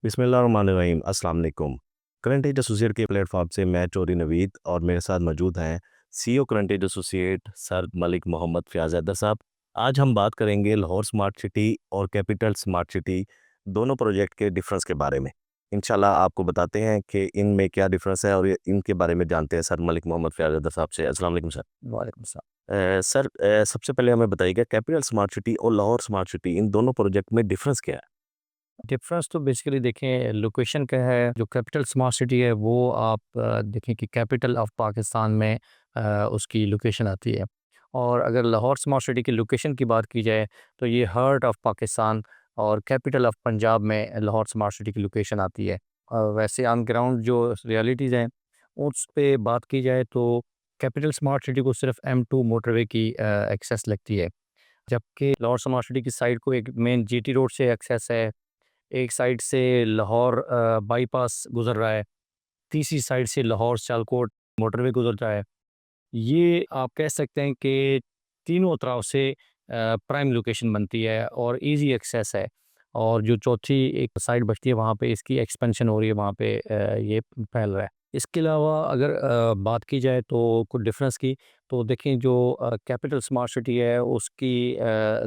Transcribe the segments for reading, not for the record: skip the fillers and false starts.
बिस्मिल्लाहिर्रहमानिर्रहीम अस्सलाम वालेकुम। करंट एज एसोसिएट के प्लेटफॉर्म से मैं चौधरी नवीद और मेरे साथ मौजूद हैं CEO Current Edge Associate sir Malik Mohammad Fayyaz Haider साहब। आज हम बात करेंगे लाहौर स्मार्ट सिटी और कैपिटल स्मार्ट सिटी दोनों प्रोजेक्ट के डिफरेंस के बारे में। इंशाल्लाह आपको बताते हैं कि इनमें क्या डिफरेंस है और इनके बारे में जानते हैं सर मलिक मोहम्मद फ़याज़ हैदर साहब से। अस्सलाम वालेकुम सर। वालेकुम सलाम। सर, सबसे पहले हमें बताइएगा कैपिटल स्मार्ट सिटी और लाहौर स्मार्ट सिटी इन दोनों प्रोजेक्ट में डिफरेंस क्या है? डिफरेंस तो बेसिकली देखें लोकेशन का है। जो कैपिटल स्मार्ट सिटी है वो आप देखें कि कैपिटल ऑफ पाकिस्तान में उसकी लोकेशन आती है। और अगर लाहौर स्मार्ट सिटी की लोकेशन की बात की जाए तो ये हार्ट ऑफ पाकिस्तान और कैपिटल ऑफ पंजाब में लाहौर स्मार्ट सिटी की लोकेशन आती है। वैसे ऑन ग्राउंड जो रियलिटीज़ हैं उस पे बात की जाए तो कैपिटल स्मार्ट सिटी को सिर्फ M2 मोटरवे की एक्सेस लगती है, जबकि लाहौर स्मार्ट सिटी की साइड को एक मेन GT रोड से एक्सेस है। एक साइड से लाहौर बाईपास गुज़र रहा है, तीसरी साइड से लाहौर सियालकोट मोटरवे गुज़र रहा है। ये आप कह सकते हैं कि तीनों तरफ से प्राइम लोकेशन बनती है और ईज़ी एक्सेस है। और जो चौथी एक साइड बचती है वहाँ पे इसकी एक्सपेंशन हो रही है, वहाँ पे ये फैल रहा है। इसके अलावा अगर बात की जाए तो कुछ डिफरेंस की, तो देखें जो कैपिटल स्मार्ट सिटी है उसकी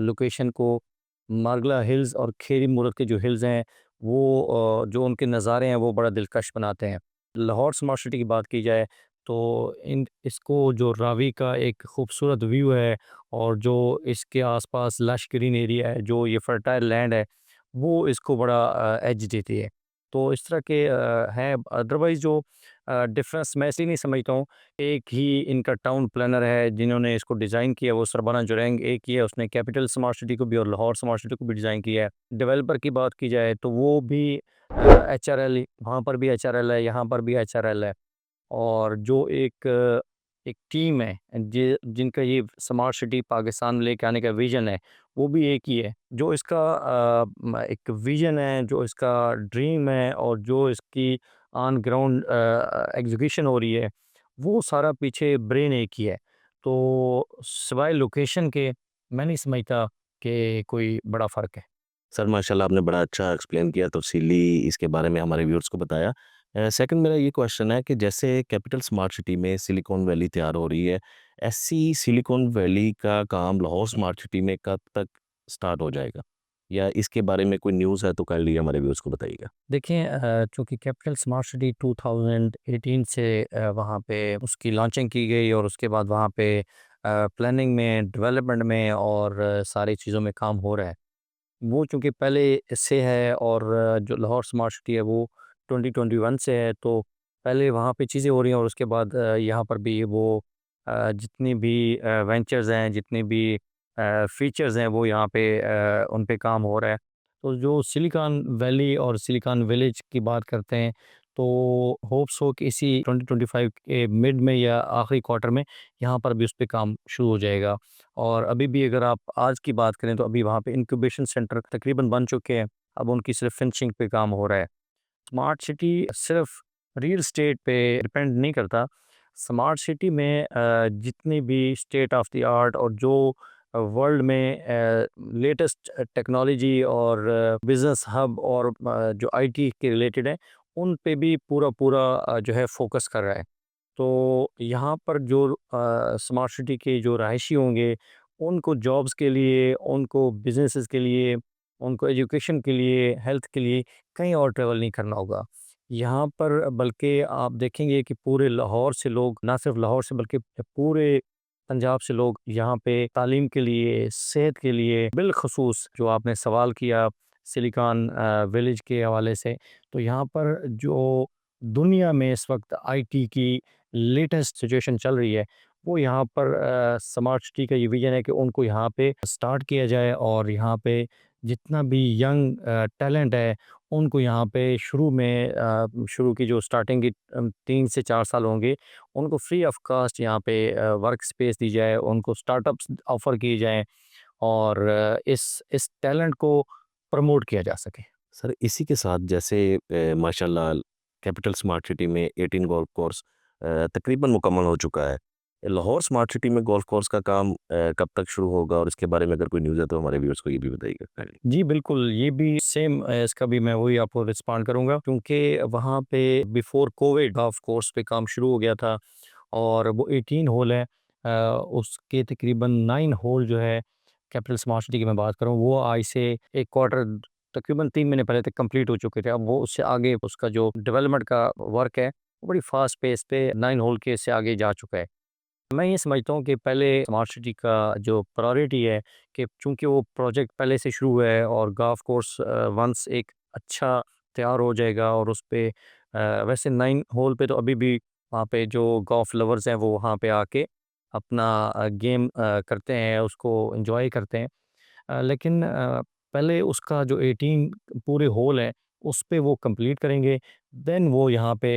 लोकेशन को मारगला हिल्स और खेरी मूरत के जो हिल्स हैं वो जो उनके नज़ारे हैं वो बड़ा दिलकश बनाते हैं। लाहौर स्मार्ट सिटी की बात की जाए तो इन इसको जो रावी का एक खूबसूरत व्यू है और जो इसके आसपास लश ग्रीन एरिया है, जो ये फर्टाइल लैंड है, वो इसको बड़ा एज देती है। तो इस तरह के हैं। अदरवाइज़ जो डिफरेंस मैं इसलिए नहीं समझता हूँ। एक ही इनका टाउन प्लानर है जिन्होंने इसको डिज़ाइन किया, वो सरबाना जुरैंग एक ही है, उसने कैपिटल स्मार्ट सिटी को भी और लाहौर स्मार्ट सिटी को भी डिज़ाइन किया है। डेवलपर की बात की जाए तो वो भी HRL, वहाँ पर भी HRL है, यहाँ पर भी HRL है। और जो एक टीम है जिनका ये स्मार्ट सिटी पाकिस्तान में लेके आने का विजन है, वो भी एक ही है। जो इसका एक विजन है, जो इसका ड्रीम है और जो इसकी ऑन ग्राउंड एग्जीक्यूशन हो रही है, वो सारा पीछे ब्रेन एक ही है। तो सिवाय लोकेशन के मैं नहीं समझता कि कोई बड़ा फ़र्क है। सर माशाल्लाह आपने बड़ा अच्छा एक्सप्लेन किया तफ़सीली इसके बारे में हमारे व्यूअर्स को बताया। सेकंड मेरा ये क्वेश्चन है कि जैसे कैपिटल स्मार्ट सिटी में सिलिकॉन वैली तैयार हो रही है, ऐसी सिलिकॉन वैली का काम लाहौर स्मार्ट सिटी में कब तक स्टार्ट हो जाएगा? या इसके बारे में कोई न्यूज़ है तो काइंडली हमारे व्यूअर्स को बताइएगा। देखिए चूँकि कैपिटल स्मार्ट सिटी 2018 से वहाँ पे उसकी लॉन्चिंग की गई और उसके बाद वहाँ पे प्लानिंग में, डेवलपमेंट में और सारी चीज़ों में काम हो रहा है। वो चूँकि पहले से है और जो लाहौर स्मार्ट सिटी है वो 2021 से है, तो पहले वहाँ पे चीज़ें हो रही हैं और उसके बाद यहाँ पर भी वो जितनी भी वेंचर्स हैं, जितनी भी फीचर्स हैं वो यहाँ पे उन पे काम हो रहा है। तो जो सिलिकॉन वैली और सिलिकॉन विलेज की बात करते हैं, तो होप्स हो कि इसी 2025 के मिड में या आखिरी क्वार्टर में यहाँ पर भी उस पे काम शुरू हो जाएगा। और अभी भी अगर आप आज की बात करें तो अभी वहाँ पे इंक्यूबेशन सेंटर तकरीबन बन चुके हैं। अब उनकी सिर्फ फिनिशिंग पे काम हो रहा है। स्मार्ट सिटी सिर्फ रियल एस्टेट पे डिपेंड नहीं करता। स्मार्ट सिटी में जितनी भी स्टेट ऑफ द आर्ट और जो वर्ल्ड में लेटेस्ट टेक्नोलॉजी और बिजनेस हब और जो आईटी के रिलेटेड है, उन पे भी पूरा पूरा जो है फोकस कर रहा है। तो यहाँ पर जो स्मार्ट सिटी के जो रहायशी होंगे, उनको जॉब्स के लिए, उनको बिज़नेसेस के लिए, उनको एजुकेशन के लिए, हेल्थ के लिए कहीं और ट्रैवल नहीं करना होगा। यहाँ पर बल्कि आप देखेंगे कि पूरे लाहौर से लोग, ना सिर्फ लाहौर से बल्कि पूरे पंजाब से लोग यहाँ पे तालीम के लिए, सेहत के लिए, बिलख़ुसूस जो आपने सवाल किया सिलिकॉन विलेज के हवाले से, तो यहाँ पर जो दुनिया में इस वक़्त आईटी की लेटेस्ट सिचुएशन चल रही है, वो यहाँ पर स्मार्ट सिटी का ये विज़न है कि उनको यहाँ पे स्टार्ट किया जाए और यहाँ पे जितना भी यंग टैलेंट है, उनको यहाँ पे शुरू में शुरू की जो स्टार्टिंग की 3 से 4 साल होंगे, उनको फ्री ऑफ कॉस्ट यहाँ पे वर्क स्पेस दी जाए, उनको स्टार्टअप्स ऑफ़र किए जाएँ और इस टैलेंट को प्रमोट किया जा सके। सर इसी के साथ जैसे माशाल्लाह कैपिटल स्मार्ट सिटी में 18 गोल्फ कोर्स तकरीबन मुकम्मल हो चुका है। लाहौर स्मार्ट सिटी में गोल्फ कोर्स का काम कब तक शुरू होगा और इसके बारे में अगर कोई न्यूज़ है तो हमारे व्यूअर्स को ये भी बताइएगा काइंडली। जी, बिल्कुल, ये भी सेम इसका भी मैं वही आपको रिस्पॉन्ड करूँगा क्योंकि वहाँ पे बिफ़ोर कोविड ऑफ कोर्स पे काम शुरू हो गया था और वो 18 होल है। उसके तकरीबन 9 होल जो है कैपिटल स्मार्ट सिटी की मैं बात करूँ वो आज से 1 क्वार्टर तकरीबन 3 महीने पहले तक कंप्लीट हो चुके थे। अब वो उससे आगे उसका जो डेवलपमेंट का वर्क है, वो बड़ी फ़ास्ट पेस पे 9 होल के से आगे जा चुका है। मैं ये समझता हूँ कि पहले स्मार्ट सिटी का जो प्रायोरिटी है कि चूँकि वो प्रोजेक्ट पहले से शुरू है और गोल्फ कोर्स वंस एक अच्छा तैयार हो जाएगा और उस पे वैसे 9 होल पे तो अभी भी वहाँ पे जो गोल्फ लवर्स हैं वो वहाँ पे आके अपना गेम करते हैं, उसको एन्जॉय करते हैं। लेकिन पहले उसका जो 18 पूरे होल हैं, उस पे वो कंप्लीट करेंगे, देन वो यहाँ पे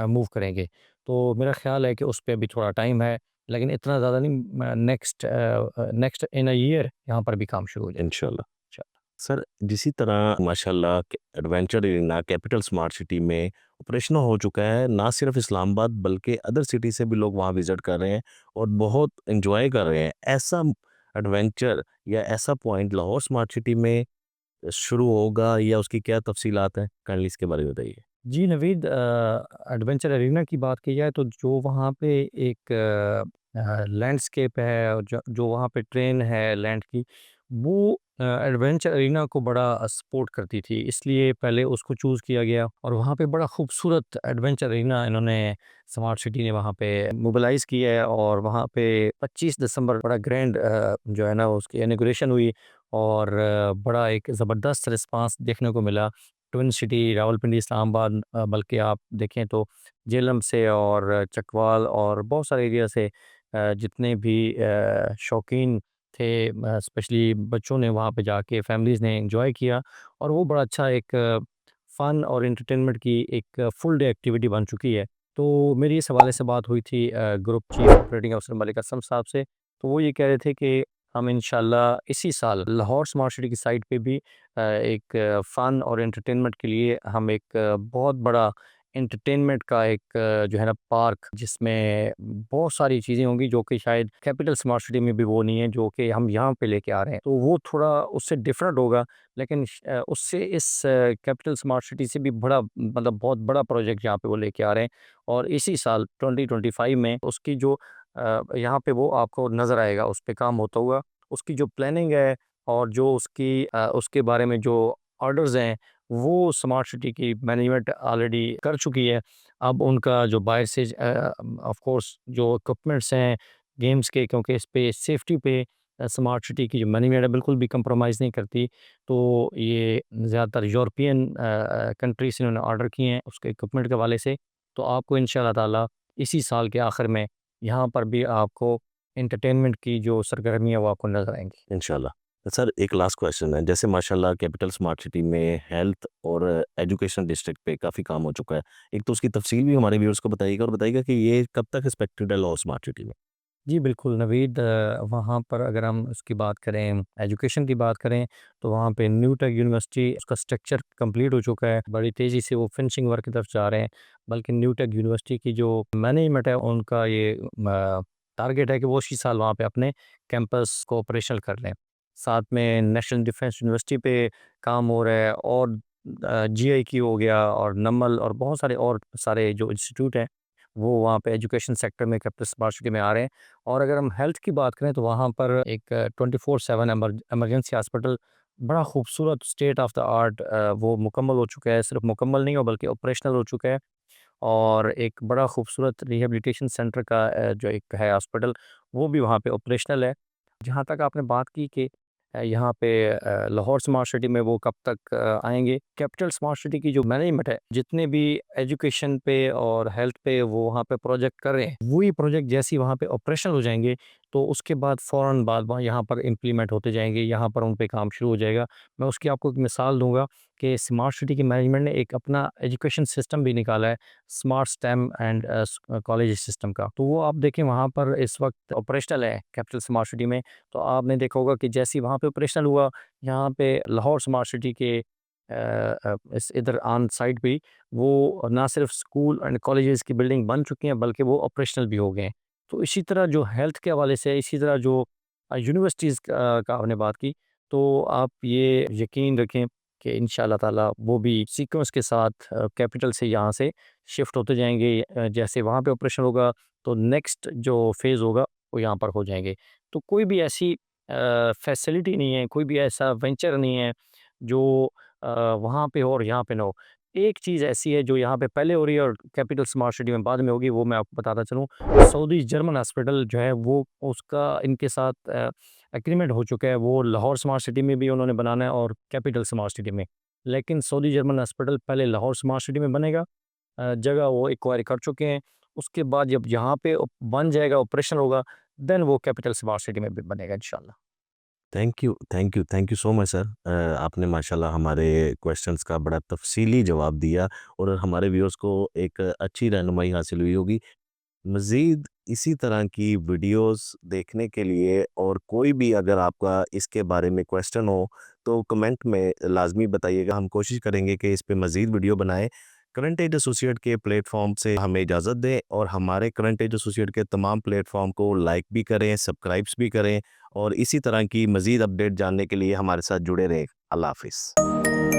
मूव करेंगे। तो मेरा ख़्याल है कि उस पे अभी थोड़ा टाइम है, लेकिन इतना ज़्यादा नहीं नेक्स्ट इन अ ईयर यहाँ पर भी काम शुरू हो जाएगा। इंशाल्लाह। अच्छा। सर जिसी तरह माशाल्लाह adventure arena capital smart city में ऑपरेशनल हो चुका है, ना सिर्फ इस्लामाबाद बल्कि अदर सिटी से भी लोग वहाँ विजिट कर रहे हैं और बहुत एंजॉय कर रहे हैं। ऐसा एडवेंचर या ऐसा पॉइंट लाहौर स्मार्ट सिटी में शुरू होगा या उसकी क्या तफसीलात हैं? काइंडली इसके बारे में बताइए। जी, नवीद एडवेंचर एरिना की बात की जाए तो जो वहाँ पे एक लैंडस्केप है और जो वहाँ पे ट्रेन है लैंड की, वो एडवेंचर एरिना को बड़ा सपोर्ट करती थी, इसलिए पहले उसको चूज़ किया गया और वहाँ पे बड़ा खूबसूरत एडवेंचर एरिना इन्होंने स्मार्ट सिटी ने वहाँ पे मोबिलाइज़ किया है और वहाँ पे 25 दिसंबर बड़ा ग्रैंड जो है ना उसकी इनॉग्रेशन हुई और बड़ा एक ज़बरदस्त रिस्पॉन्स देखने को मिला। ट्विन सिटी रावलपिंडी, इस्लामाबाद बल्कि आप देखें तो झेलम से और चकवाल और बहुत सारे एरिया से जितने भी शौकीन थे स्पेशली बच्चों ने वहाँ पे जाके फैमिलीज़ ने एंजॉय किया और वो बड़ा अच्छा एक फ़न और एंटरटेनमेंट की एक फुल डे एक्टिविटी बन चुकी है। तो मेरी इस हवाले से बात हुई थी ग्रुप चीफ ऑपरेटिंग अफसर मलिक असलम साहब से, तो वो ये कह रहे थे कि हम इंशाल्लाह इसी साल लाहौर स्मार्ट सिटी की साइट पे भी एक फ़न और एंटरटेनमेंट के लिए हम एक बहुत बड़ा एंटरटेनमेंट का एक जो है ना पार्क जिसमें बहुत सारी चीज़ें होंगी जो कि शायद कैपिटल स्मार्ट सिटी में भी वो नहीं है जो कि हम यहाँ पे लेके आ रहे हैं। तो वो थोड़ा उससे डिफरेंट होगा लेकिन उससे इस कैपिटल स्मार्ट सिटी से भी बड़ा मतलब बहुत बड़ा प्रोजेक्ट यहाँ पे वो लेके आ रहे हैं और इसी साल 2025 में उसकी जो यहाँ पे वो आपको नज़र आएगा उस पे काम होता हुआ। उसकी जो प्लानिंग है और जो उसके बारे में जो ऑर्डर्स हैं, वो स्मार्ट सिटी की मैनेजमेंट ऑलरेडी कर चुकी है। अब उनका जो बाहर से ऑफ कोर्स जो इक्विपमेंट्स हैं गेम्स के क्योंकि इस पे सेफ्टी पे स्मार्ट सिटी की जो मैनेजमेंट है बिल्कुल भी कंप्रोमाइज़ नहीं करती। तो ये ज़्यादातर यूरोपियन कंट्री से इन्होंने ऑर्डर किए हैं उसके इक्विपमेंट के हवाले से। तो आपको इंशाअल्लाह ताला इसी साल के आखिर में यहाँ पर भी आपको एंटरटेनमेंट की जो सरगर्मियाँ वो आपको नज़र आएँगी। इंशाल्लाह। सर एक लास्ट क्वेश्चन है, जैसे माशाल्लाह कैपिटल स्मार्ट सिटी में हेल्थ और एजुकेशन डिस्ट्रिक्ट पे काफ़ी काम हो चुका है। एक तो उसकी तफसील भी हमारे व्यूअर्स को बताइएगा और बताइएगा कि ये कब तक एक्सपेक्टेड है लाहौर स्मार्ट सिटी में? जी, बिल्कुल नवीद वहाँ पर अगर हम उसकी बात करें, एजुकेशन की बात करें, तो वहाँ पे न्यू टेक यूनिवर्सिटी उसका स्ट्रक्चर कंप्लीट हो चुका है। बड़ी तेज़ी से वो फिनिशिंग वर्क की तरफ जा रहे हैं। बल्कि न्यू टेक यूनिवर्सिटी की जो मैनेजमेंट है, उनका ये टारगेट है कि वो इसी साल वहाँ पे अपने कैंपस को ऑपरेशनल कर लें। साथ में नेशनल डिफेंस यूनिवर्सिटी पे काम हो रहा है और जीआईक्यू हो गया और नमल और बहुत सारे और सारे जो इंस्टीट्यूट हैं वो वहाँ पे एजुकेशन सेक्टर में कैपिटल स्मार्ट सिटी में आ रहे हैं। और अगर हम हेल्थ की बात करें तो वहाँ पर एक 24/7 इमरजेंसी हॉस्पिटल बड़ा खूबसूरत स्टेट ऑफ द आर्ट वो मुकम्मल हो चुका है। सिर्फ मुकम्मल नहीं हो बल्कि ऑपरेशनल हो चुका है और एक बड़ा खूबसूरत रिहैबिलिटेशन सेंटर का जो एक है हॉस्पिटल वो भी वहाँ पे ऑपरेशनल है। जहाँ तक आपने बात की कि यहाँ पे लाहौर स्मार्ट सिटी में वो कब तक आएँगे। कैपिटल स्मार्ट सिटी की जो मैनेजमेंट है, जितने भी एजुकेशन पे और हेल्थ पे वो वहाँ पे प्रोजेक्ट कर रहे हैं, वही प्रोजेक्ट जैसे ही वहाँ पे ऑपरेशनल हो जाएँगे, तो उसके बाद फ़ौरन बाद वहाँ यहाँ पर इम्प्लीमेंट होते जाएँगे, यहाँ पर उन पे काम शुरू हो जाएगा। मैं उसकी आपको एक मिसाल दूँगा कि स्मार्ट सिटी की मैनेजमेंट ने एक अपना एजुकेशन सिस्टम भी निकाला है, smart stem and college system का। तो वो आप देखें वहाँ पर इस वक़्त ऑपरेशनल है कैपिटल स्मार्ट सिटी में। तो आपने देखा होगा कि जैसे ही वहाँ पे ऑपरेशनल हुआ, यहाँ पे लाहौर स्मार्ट सिटी के इस इधर ऑन साइट भी वो ना सिर्फ स्कूल एंड कॉलेजेस की बिल्डिंग बन चुकी हैं, बल्कि वो ऑपरेशनल भी हो गए हैं। तो इसी तरह जो हेल्थ के हवाले से, इसी तरह जो यूनिवर्सिटीज़ का आपने बात की, तो आप ये यकीन रखें कि इंशाअल्लाह ताला वो भी सीक्वेंस के साथ कैपिटल से यहाँ से शिफ्ट होते जाएँगे। जैसे वहाँ पे ऑपरेशन होगा, तो नेक्स्ट जो फ़ेज़ होगा, वो यहाँ पर हो जाएँगे। तो कोई भी ऐसी फैसिलिटी नहीं है, कोई भी ऐसा वेंचर नहीं है, जो वहाँ पे हो और यहाँ पे ना हो। एक चीज़ ऐसी है जो यहाँ पे पहले हो रही है और कैपिटल स्मार्ट सिटी में बाद में होगी, वो मैं आपको बताता चलूँ। सऊदी जर्मन हॉस्पिटल जो है, वो उसका इनके साथ एग्रीमेंट हो चुका है। वो लाहौर स्मार्ट सिटी में भी उन्होंने बनाना है और कैपिटल स्मार्ट सिटी में। लेकिन सऊदी जर्मन हॉस्पिटल पहले लाहौर स्मार्ट सिटी में बनेगा। जगह वो एक्वायर कर चुके हैं। उसके बाद जब यहाँ पे बन जाएगा, ऑपरेशन होगा, देन वो कैपिटल स्मार्ट सिटी में भी बनेगा इंशाल्लाह। Thank you, thank you, thank you so much sir. आपने माशाल्लाह हमारे क्वेश्चंस का बड़ा तफ़सीली जवाब दिया और हमारे व्यूअर्स को एक अच्छी रहनुमाई हासिल हुई होगी। मज़ीद इसी तरह की वीडियोस देखने के लिए और कोई भी अगर आपका इसके बारे में क्वेश्चन हो, तो कमेंट में लाज़मी बताइएगा। हम कोशिश करेंगे कि इस पे मज़ीद वीडियो बनाएँ। करंट एज एसोसिएट के प्लेटफ़ॉर्म से हमें इजाज़त दें और हमारे करंट एज एसोसिएट के तमाम प्लेटफ़ॉर्म को लाइक भी करें, सब्सक्राइब्स भी करें और इसी तरह की मज़ीद अपडेट जानने के लिए हमारे साथ जुड़े रहें। अल्लाह हाफ़िज़।